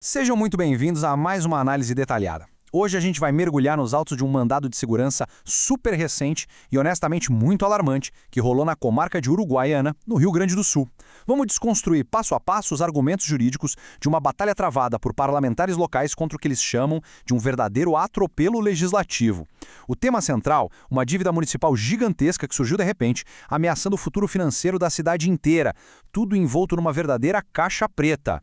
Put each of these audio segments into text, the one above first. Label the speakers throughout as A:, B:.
A: Sejam muito bem-vindos a mais uma análise detalhada. Hoje a gente vai mergulhar nos autos de um mandado de segurança super recente e honestamente muito alarmante que rolou na comarca de Uruguaiana, no Rio Grande do Sul. Vamos desconstruir passo a passo os argumentos jurídicos de uma batalha travada por parlamentares locais contra o que eles chamam de um verdadeiro atropelo legislativo. O tema central, uma dívida municipal gigantesca que surgiu de repente, ameaçando o futuro financeiro da cidade inteira, tudo envolto numa verdadeira caixa preta.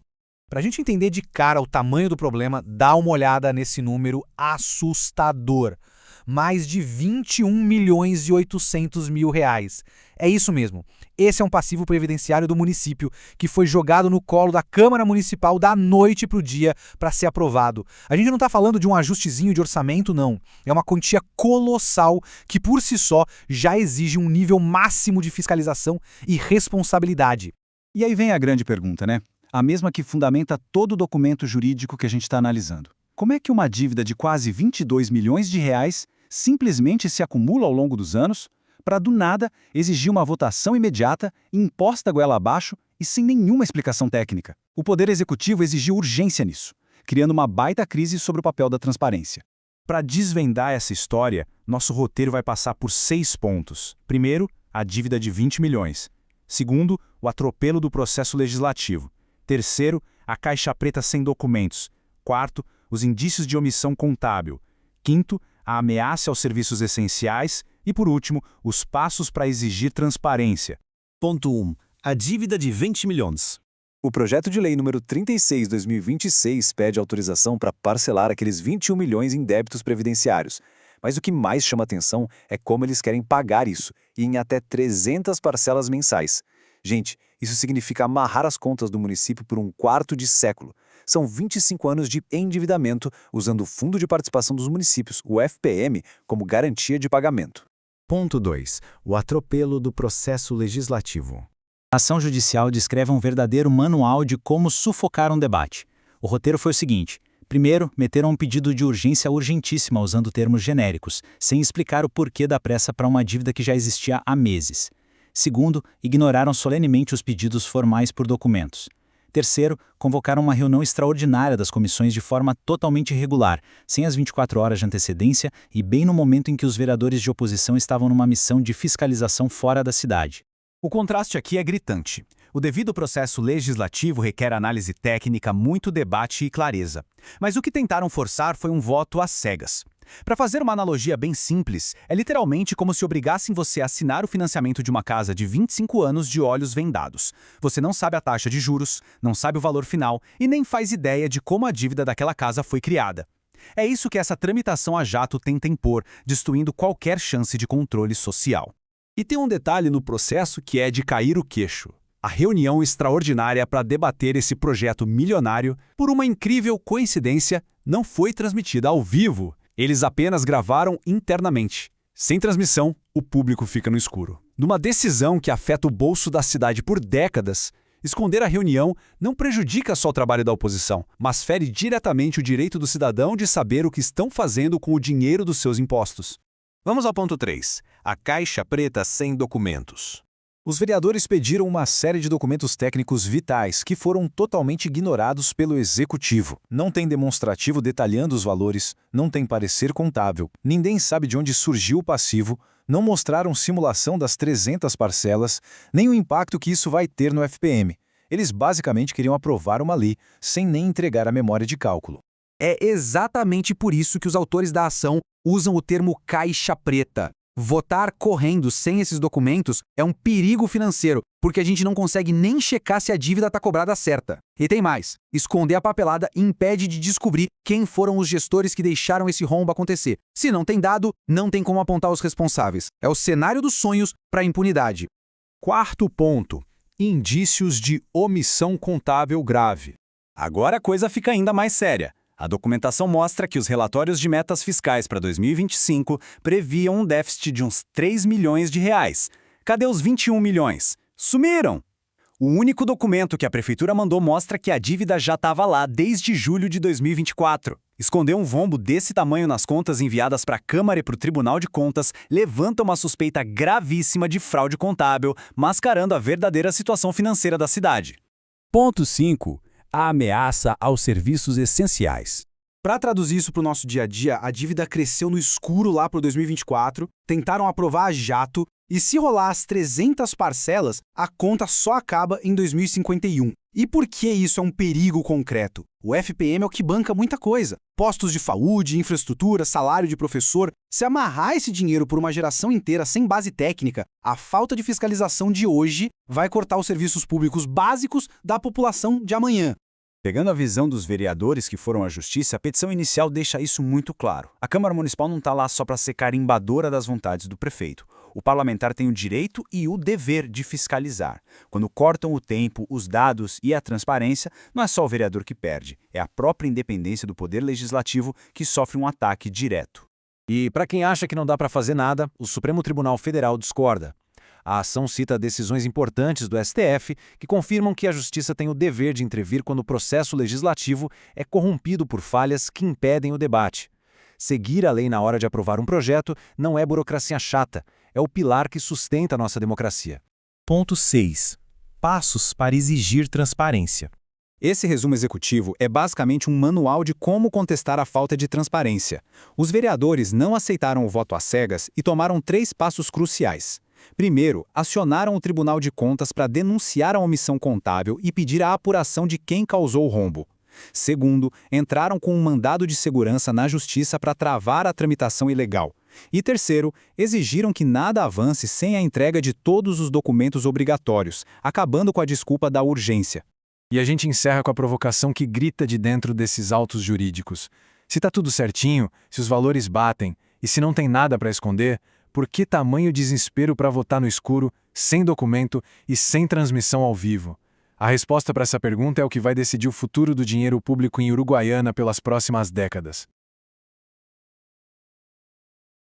B: Para a gente entender de cara o tamanho do problema, dá uma olhada nesse número assustador. Mais de 21 milhões e 800 mil reais. É isso mesmo. Esse é um passivo previdenciário do município que foi jogado no colo da Câmara Municipal da noite para o dia para ser aprovado. A gente não está falando de um ajustezinho de orçamento, não. É uma quantia colossal que, por si só, já exige um nível máximo de fiscalização e responsabilidade.
C: E aí vem a grande pergunta, né? A mesma que fundamenta todo o documento jurídico que a gente está analisando. Como é que uma dívida de quase 22 milhões de reais simplesmente se acumula ao longo dos anos para, do nada, exigir uma votação imediata, imposta goela abaixo e sem nenhuma explicação técnica? O Poder Executivo exigiu urgência nisso, criando uma baita crise sobre o papel da transparência. Para desvendar essa história, nosso roteiro vai passar por 6 pontos. Primeiro, a dívida de 20 milhões. Segundo, o atropelo do processo legislativo. Terceiro, a caixa preta sem documentos. Quarto, os indícios de omissão contábil. Quinto, a ameaça aos serviços essenciais. E, por último, os passos para exigir transparência.
D: Ponto 1. A dívida de 20 milhões.
E: O projeto de lei número 36/2026 pede autorização para parcelar aqueles 21 milhões em débitos previdenciários. Mas o que mais chama atenção é como eles querem pagar isso, e em até 300 parcelas mensais. Gente, isso significa amarrar as contas do município por um quarto de século. São 25 anos de endividamento usando o Fundo de Participação dos Municípios, o FPM, como garantia de pagamento.
D: Ponto 2. O atropelo do processo legislativo.
C: A ação judicial descreve um verdadeiro manual de como sufocar um debate. O roteiro foi o seguinte. Primeiro, meteram um pedido de urgência urgentíssima usando termos genéricos, sem explicar o porquê da pressa para uma dívida que já existia há meses. Segundo, ignoraram solenemente os pedidos formais por documentos. Terceiro, convocaram uma reunião extraordinária das comissões de forma totalmente irregular, sem as 24 horas de antecedência e bem no momento em que os vereadores de oposição estavam numa missão de fiscalização fora da cidade.
B: O contraste aqui é gritante. O devido processo legislativo requer análise técnica, muito debate e clareza. Mas o que tentaram forçar foi um voto às cegas. Para fazer uma analogia bem simples, é literalmente como se obrigassem você a assinar o financiamento de uma casa de 25 anos de olhos vendados. Você não sabe a taxa de juros, não sabe o valor final e nem faz ideia de como a dívida daquela casa foi criada. É isso que essa tramitação a jato tenta impor, destruindo qualquer chance de controle social.
F: E tem um detalhe no processo que é de cair o queixo. A reunião extraordinária para debater esse projeto milionário, por uma incrível coincidência, não foi transmitida ao vivo. Eles apenas gravaram internamente. Sem transmissão, o público fica no escuro. Numa decisão que afeta o bolso da cidade por décadas, esconder a reunião não prejudica só o trabalho da oposição, mas fere diretamente o direito do cidadão de saber o que estão fazendo com o dinheiro dos seus impostos.
D: Vamos ao ponto 3. A caixa preta sem documentos.
E: Os vereadores pediram uma série de documentos técnicos vitais que foram totalmente ignorados pelo Executivo. Não tem demonstrativo detalhando os valores, não tem parecer contábil, ninguém sabe de onde surgiu o passivo, não mostraram simulação das 300 parcelas, nem o impacto que isso vai ter no FPM. Eles basicamente queriam aprovar uma lei, sem nem entregar a memória de cálculo.
A: É exatamente por isso que os autores da ação usam o termo caixa preta. Votar correndo sem esses documentos é um perigo financeiro, porque a gente não consegue nem checar se a dívida está cobrada certa. E tem mais, esconder a papelada impede de descobrir quem foram os gestores que deixaram esse rombo acontecer. Se não tem dado, não tem como apontar os responsáveis. É o cenário dos sonhos para a impunidade.
F: Quarto ponto. Indícios de omissão contábil grave. Agora a coisa fica ainda mais séria. A documentação mostra que os relatórios de metas fiscais para 2025 previam um déficit de uns 3 milhões de reais. Cadê os 21 milhões? Sumiram! O único documento que a prefeitura mandou mostra que a dívida já estava lá desde julho de 2024. Esconder um rombo desse tamanho nas contas enviadas para a Câmara e para o Tribunal de Contas levanta uma suspeita gravíssima de fraude contábil, mascarando a verdadeira situação financeira da cidade. Ponto 5. a ameaça aos serviços essenciais.
B: Para traduzir isso para o nosso dia a dia, a dívida cresceu no escuro lá para 2024, tentaram aprovar a jato, e se rolar as 300 parcelas, a conta só acaba em 2051. E por que isso é um perigo concreto? O FPM é o que banca muita coisa. Postos de saúde, infraestrutura, salário de professor. Se amarrar esse dinheiro por uma geração inteira sem base técnica, a falta de fiscalização de hoje vai cortar os serviços públicos básicos da população de amanhã.
C: Pegando a visão dos vereadores que foram à justiça, a petição inicial deixa isso muito claro. A Câmara Municipal não está lá só para ser carimbadora das vontades do prefeito. O parlamentar tem o direito e o dever de fiscalizar. Quando cortam o tempo, os dados e a transparência, não é só o vereador que perde, é a própria independência do poder legislativo que sofre um ataque direto.
A: E para quem acha que não dá para fazer nada, o Supremo Tribunal Federal discorda. A ação cita decisões importantes do STF que confirmam que a Justiça tem o dever de intervir quando o processo legislativo é corrompido por falhas que impedem o debate. Seguir a lei na hora de aprovar um projeto não é burocracia chata, é o pilar que sustenta a nossa democracia.
G: Ponto 6. Passos para exigir transparência.
C: Esse resumo executivo é basicamente um manual de como contestar a falta de transparência. Os vereadores não aceitaram o voto às cegas e tomaram 3 passos cruciais. Primeiro, acionaram o Tribunal de Contas para denunciar a omissão contábil e pedir a apuração de quem causou o rombo. Segundo, entraram com um mandado de segurança na Justiça para travar a tramitação ilegal. E terceiro, exigiram que nada avance sem a entrega de todos os documentos obrigatórios, acabando com a desculpa da urgência.
A: E a gente encerra com a provocação que grita de dentro desses autos jurídicos. Se está tudo certinho, se os valores batem e se não tem nada para esconder, por que tamanho desespero para votar no escuro, sem documento e sem transmissão ao vivo? A resposta para essa pergunta é o que vai decidir o futuro do dinheiro público em Uruguaiana pelas próximas décadas.